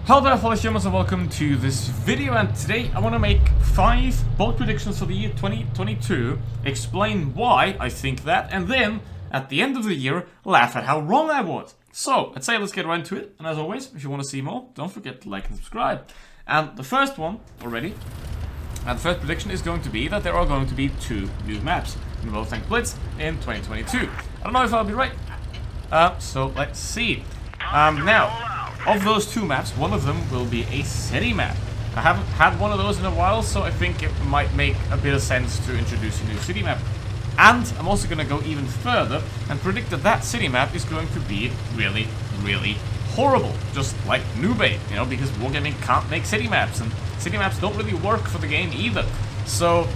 Hello there, fellow humans, and welcome to this video. And today I want to make 5 bold predictions for the year 2022, explain why I think that, and then at the end of the year laugh at how wrong I was. So let's get right into it. And as always, if you want to see more, don't forget to like and subscribe. And the first one already, and the first prediction is going to be that there are going to be 2 new maps in WoT Blitz in 2022. I don't know if I'll be right. So let's see. Now, of those 2 maps, one of them will be a city map. I haven't had one of those in a while, so I think it might make a bit of sense to introduce a new city map. And I'm also going to go even further and predict that that city map is going to be really, really horrible. Just like New Bay, you know, because Wargaming can't make city maps, and city maps don't really work for the game either. So,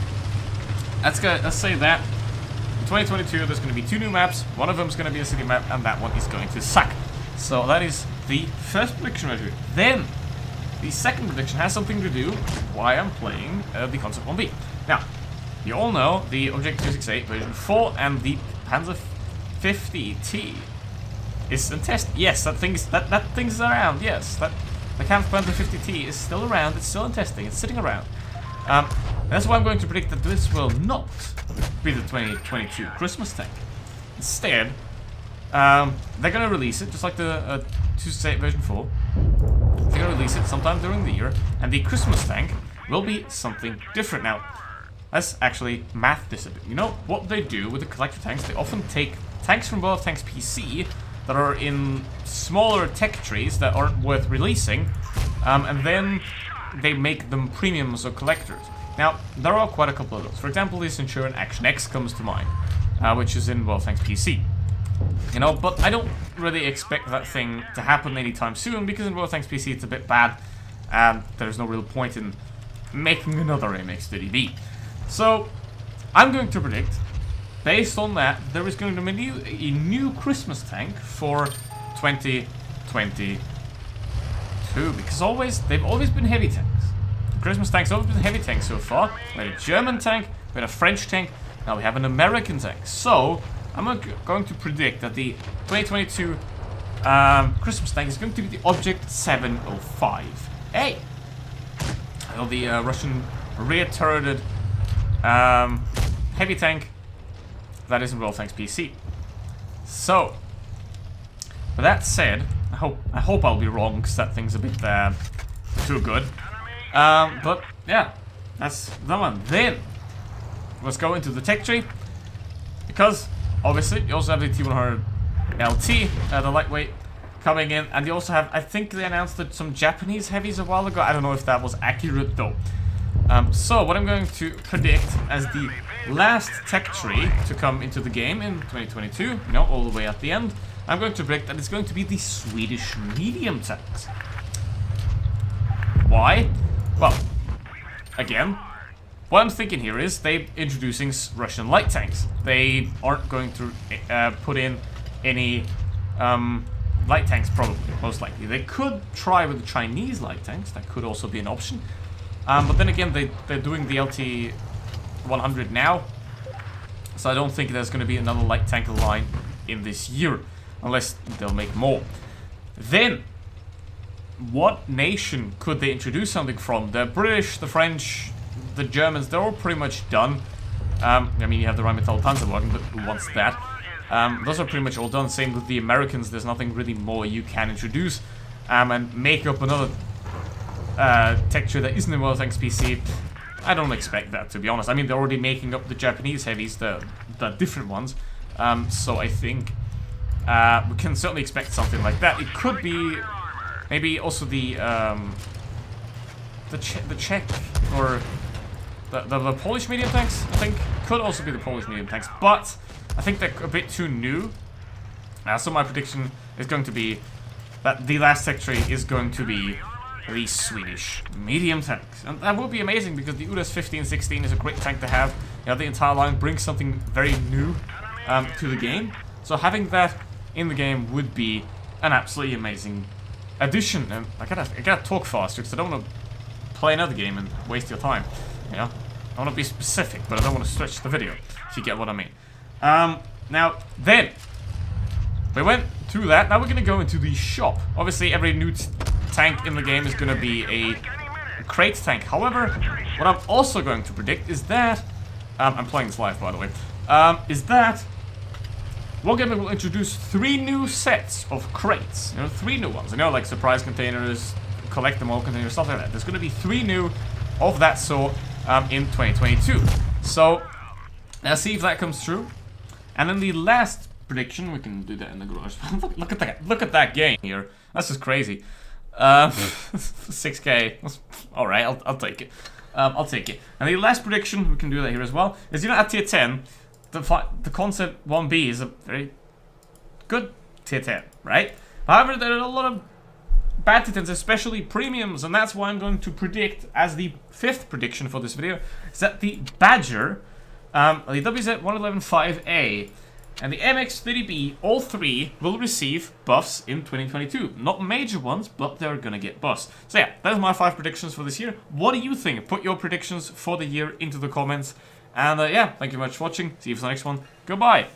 let's say that in 2022 there's going to be 2 new maps, one of them is going to be a city map, and that one is going to suck. So that is the first prediction right here. Then, the second prediction has something to do with why I'm playing the Concept 1B. Now, you all know the Objective 268 version 4 and the Panzer 50T is in test. Yes, that thing's around. Yes, the Panzer 50T is still around. It's still in testing. It's sitting around. That's why I'm going to predict that this will not be the 2022 Christmas tank. Instead, they're going to release it, just like the 268 version 4. They're going to release it sometime during the year, and the Christmas tank will be something different. Now, let's actually math this a bit. You know what they do with the collector tanks? They often take tanks from WoT PC that are in smaller tech trees that aren't worth releasing, and then they make them premiums or collectors. Now, there are quite a couple of those. For example, the Centurion Action X comes to mind, which is in WoT PC. You know, but I don't really expect that thing to happen anytime soon, because in WoT PC it's a bit bad, and there's no real point in making another MX-30B. So, I'm going to predict, based on that, there is going to be a new Christmas tank for 2022, because they've always been heavy tanks. The Christmas tank's always been heavy tanks so far. We had a German tank, we had a French tank, now we have an American tank. So, I'm going to predict that the 2022 Christmas tank is going to be the Object 705A. The Russian rear-turreted heavy tank that is in WoT PC. So, with that said, I hope I'll be wrong, because that thing's a bit too good. But yeah, that's the one. Then let's go into the tech tree, because obviously you also have the T100 LT, the lightweight, coming in, and you also have, I think they announced that some Japanese heavies a while ago. I don't know if that was accurate though. So what I'm going to predict as the last tech tree to come into the game in 2022, you know, all the way at the end, I'm going to predict that it's going to be the Swedish medium tanks. Why? Well, again, what I'm thinking here is they're introducing Russian light tanks. They aren't going to put in any light tanks, probably, most likely. They could try with the Chinese light tanks. That could also be an option. But then again, they're doing the LT 100 now, so I don't think there's going to be another light tank line in this year, unless they'll make more. Then, what nation could they introduce something from? The British, the French, the Germans, they're all pretty much done. I mean, you have the Rheinmetall Panzerwagen, but who wants that? Those are pretty much all done. Same with the Americans. There's nothing really more you can introduce. And make up another tech tree that isn't in WoT PC. I don't expect that, to be honest. I mean, they're already making up the Japanese heavies, the different ones. So I think we can certainly expect something like that. It could be maybe also the Czech or the Polish medium tanks, I think, could also be the Polish medium tanks, but I think they're a bit too new. So my prediction is going to be that the last tech tree is going to be the Swedish medium tanks. And that would be amazing, because the UDAS 1516 is a great tank to have. You know, the entire line brings something very new to the game. So having that in the game would be an absolutely amazing addition. And I gotta talk faster, because I don't want to play another game and waste your time. You know, I want to be specific, but I don't want to stretch the video, if you get what I mean. Now, then, we went through that. Now we're going to go into the shop. Obviously, every new tank in the game is going to be a crate tank. However, what I'm also going to predict is that... I'm playing this live, by the way. Is that Wargaming will introduce 3 new sets of crates. You know, 3 new ones. You know, like surprise containers, collect them all containers, stuff like that. There's going to be 3 new of that sort in 2022. So, let's see if that comes true. And then the last prediction, we can do that in the garage. Look at that! Look at that game here. That's just crazy. 6K. All right, I'll take it. I'll take it. And the last prediction, we can do that here as well, is, you know, at tier 10, the concept 1B is a very good tier 10, right? However, there are a lot of bad tier 10s, especially premiums, and that's why I'm going to predict, as the 5th prediction for this video, is that the Badger, the WZ-111-5A, and the MX-30B, all 3 will receive buffs in 2022. Not major ones, but they're gonna get buffs. So yeah, those are my 5 predictions for this year. What do you think? Put your predictions for the year into the comments. And yeah, thank you very much for watching. See you for the next one. Goodbye.